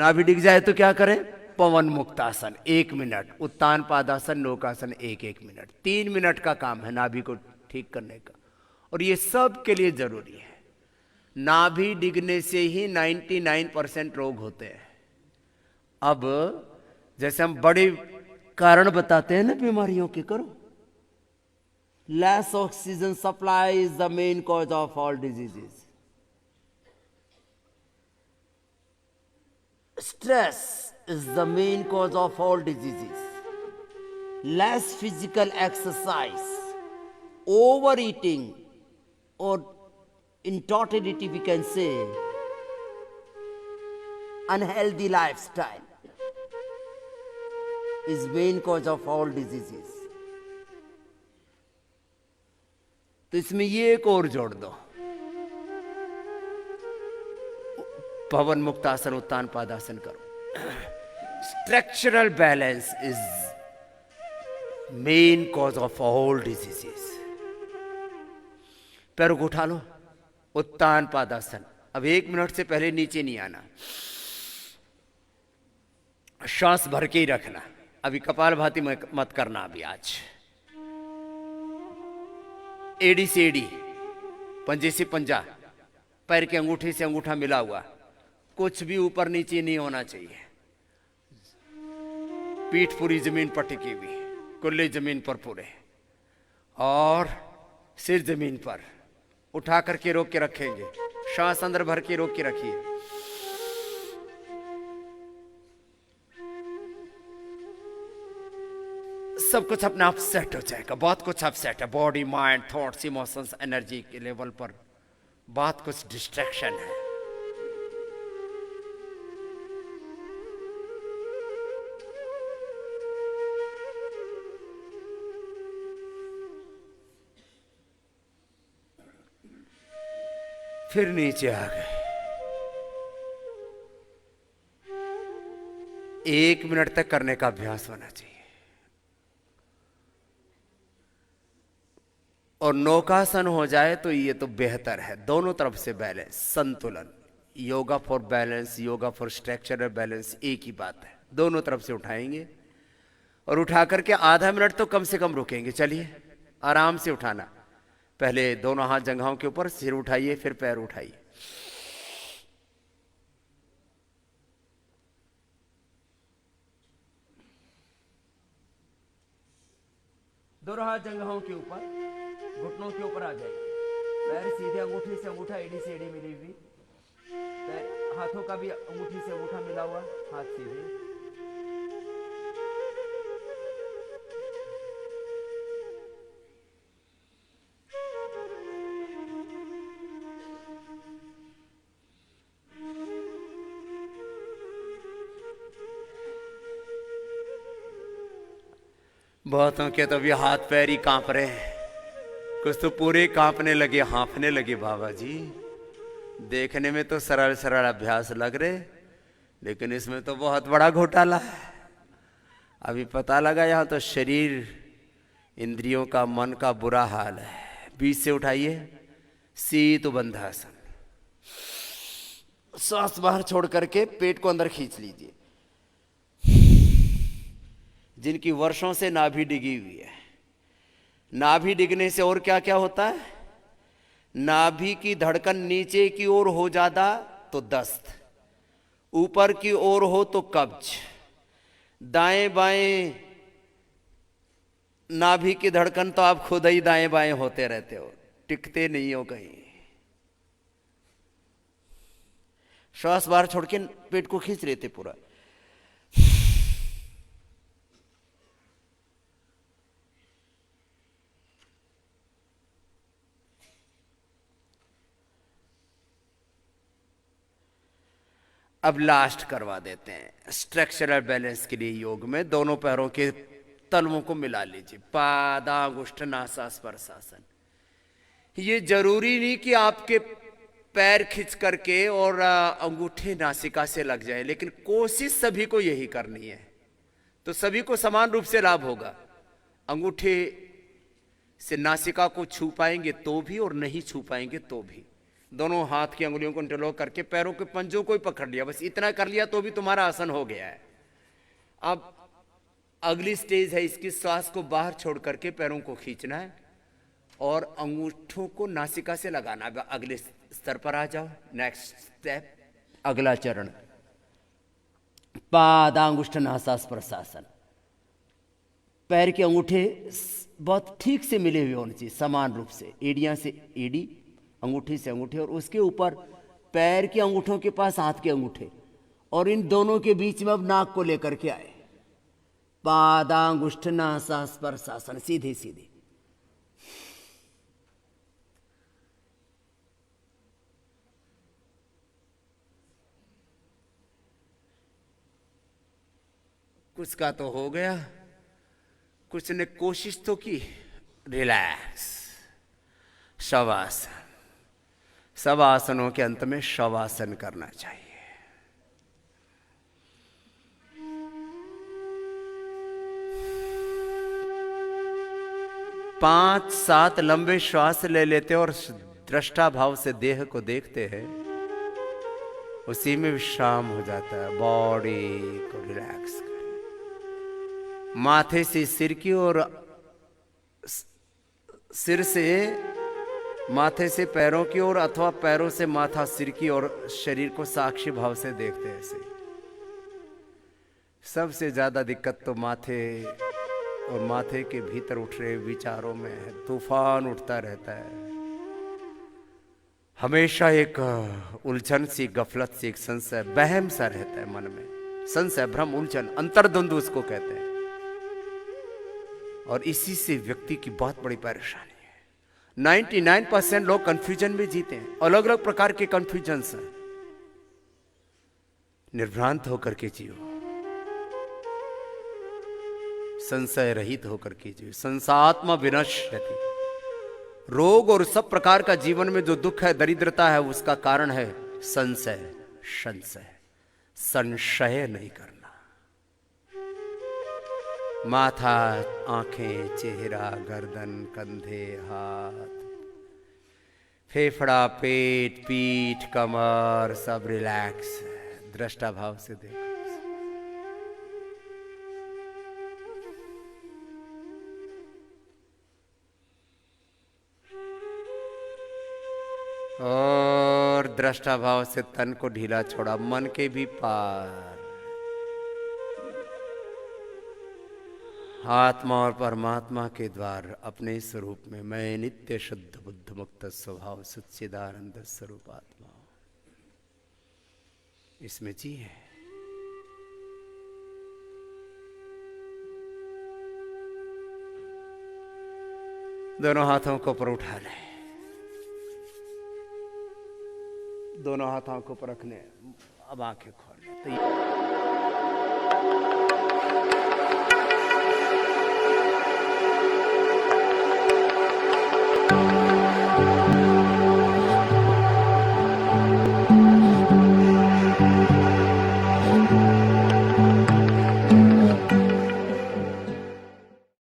नाभि डिग जाए तो क्या करें? पवन मुक्तासन 1 मिनट, उत्तान पादासन नौकासन 1-1 मिनट, 3 मिनट का काम है नाभि को ठीक करने का। और ये सब के लिए जरूरी है। नाभि डिगने से ही 99% रोग होते हैं। अब जैसे हम बड़े कारण बताते हैं ना बीमारियों के, करो। Less oxygen supply is the main cause of all diseases. Stress is the main cause of all diseases. Less physical exercise, overeating, or in totality we can say unhealthy lifestyle is main cause of all diseases. तो इसमें ये एक और जोड़ दो, पवन मुक्तासन उत्तान पादासन करो। Structural balance is main cause of all diseases. पैरों को उठा लो, उत्तान पादासन। अब 1 मिनट से पहले नीचे नहीं आना, श्वास भर के ही रखना। अभी कपालभाति मत करना। अभी आज एड़ी से एड़ी, पंजे से पंजा, पैर के अंगूठे से अंगूठा मिला हुआ, कुछ भी ऊपर नीचे नहीं होना चाहिए। पीठ पूरी जमीन पर टिकी हुई, कुल्ले जमीन पर पूरे, और सिर जमीन पर। उठा करके रोक के रखेंगे, श्वास अंदर भर के रोक के रखिए। सब कुछ अपने आप सेट हो जाएगा। बहुत कुछ अब सेट है, body mind thoughts emotions energy के लेवल पर बहुत कुछ डिस्ट्रैक्शन है। फिर नीचे आ गए। 1 मिनट तक करने का अभ्यास होना चाहिए। और नौकासन हो जाए तो ये तो बेहतर है। दोनों तरफ से बैलेंस, संतुलन। Yoga for balance, yoga for structural balance, एक ही बात है। दोनों तरफ से उठाएंगे और उठा करके आधा मिनट तो कम से कम रुकेंगे। चलिए, आराम से उठाना। पहले दोनों हाथ जंघाओं के ऊपर, सिर उठाइए, फिर पैर उठाइए। दोनों हाथ जंघाओं के ऊपर, घुटनों के ऊपर आ जाएगी। पैर सीधे, अंगूठी से अंगूठा, एड़ी से एड़ी मिली हुई। हाथों का भी अंगूठी से अंगूठा मिला हुआ, हाथ सीधे। बहुतों के तो भी हाथ पैर ही कांप रहे हैं, कुछ तो पूरे कांपने लगे, हाँफने लगे। बाबा जी, देखने में तो सरल सरल अभ्यास लग रहे, लेकिन इसमें तो बहुत बड़ा घोटाला है। अभी पता लगा यहाँ तो शरीर, इंद्रियों का, मन का बुरा हाल है। बीच से उठाइए, शीत बंधासन। सांस बाहर छोड़ करके पेट को अंदर खींच लीजिए। जिनकी वर्षों से नाभि डिगी हुई है, नाभि डिगने से और क्या क्या होता है? नाभि की धड़कन नीचे की ओर हो जाता तो दस्त, ऊपर की ओर हो तो कब्ज, दाएं बाएं नाभि की धड़कन तो आप खुद ही दाएं बाएं होते रहते हो, टिकते नहीं हो कहीं। श्वास बाहर छोड़ के पेट को खींच लेते पूरा। अब लास्ट करवा देते हैं स्ट्रक्चरल बैलेंस के लिए। योग में दोनों पैरों के तलवों को मिला लीजिए, पादांगुष्ठ नासा स्पर्शासन। ये जरूरी नहीं कि आपके पैर खींच करके और अंगूठे नासिका से लग जाए, लेकिन कोशिश सभी को यही करनी है, तो सभी को समान रूप से लाभ होगा। अंगूठे से नासिका को छू पाएंगे तो भी, और नहीं छू पाएंगे तो भी। दोनों हाथ की अंगुलियों को इंटरलॉक करके पैरों के पंजों को ही पकड़ लिया, बस इतना कर लिया तो भी तुम्हारा आसन हो गया है। अब अगली स्टेज है इसकी, श्वास को बाहर छोड़ करके पैरों को खींचना है और अंगूठों को नासिका से लगाना। अगले स्तर पर आ जाओ, नेक्स्ट स्टेप, अगला चरण, पादांगुष्ठ नासास्पर्शासन। पैर के अंगूठे बहुत ठीक से मिले हुए होने चाहिए, समान रूप से, एड़ियां से एड़ी, अंगूठे से अंगूठे, और उसके ऊपर पैर के अंगूठों के पास हाथ के अंगूठे, और इन दोनों के बीच में अब नाक को लेकर के आए, पादांगुष्ठ नासास्पर्शासन, सीधे सीधे। कुछ का तो हो गया, कुछ ने कोशिश तो की। रिलैक्स, शवासन। सब आसनों के अंत में शवासन करना चाहिए। 5-7 लंबे श्वास ले लेते और दृष्टा भाव से देह को देखते हैं, उसी में विश्राम हो जाता है। बॉडी को रिलैक्स करें, माथे से सिर की ओर, सिर से माथे से पैरों की ओर, अथवा पैरों से माथा सिर की ओर, शरीर को साक्षी भाव से देखते हैं ऐसे। सबसे ज्यादा दिक्कत तो माथे और माथे के भीतर उठ रहे विचारों में है। तूफान उठता रहता है, हमेशा एक उलझन सी, गफलत सी, एक संशय, बहम सा रहता है मन में। संशय, भ्रम, उलझन, अंतर्द्वंद उसको कहते हैं। और इसी से व्यक्ति की बहुत बड़ी परेशानी है। 99% लोग कंफ्यूजन में जीते हैं, अलग अलग प्रकार के कंफ्यूजन हैं। निर्भ्रांत होकर के जियो, संशय रहित होकर के जियो। संसात्मा विनश्यति। रोग और सब प्रकार का जीवन में जो दुख है, दरिद्रता है, उसका कारण है संशय। संशय नहीं करना। माथा, आंखें, चेहरा, गर्दन, कंधे, हाथ, फेफड़ा, पेट, पीठ, कमर, सब रिलैक्स, दृष्टा भाव से देखो। और दृष्टा भाव से तन को ढीला छोड़ा, मन के भी पार। आत्मा और परमात्मा के द्वार अपने स्वरूप में मैं नित्य शुद्ध बुद्ध मुक्त स्वभाव सच्चिदानंद स्वरूप आत्मा, इसमें जी है। दोनों हाथों को ऊपर उठा लें, दोनों हाथों को ऊपर रखने, अब आंखें खोल लें।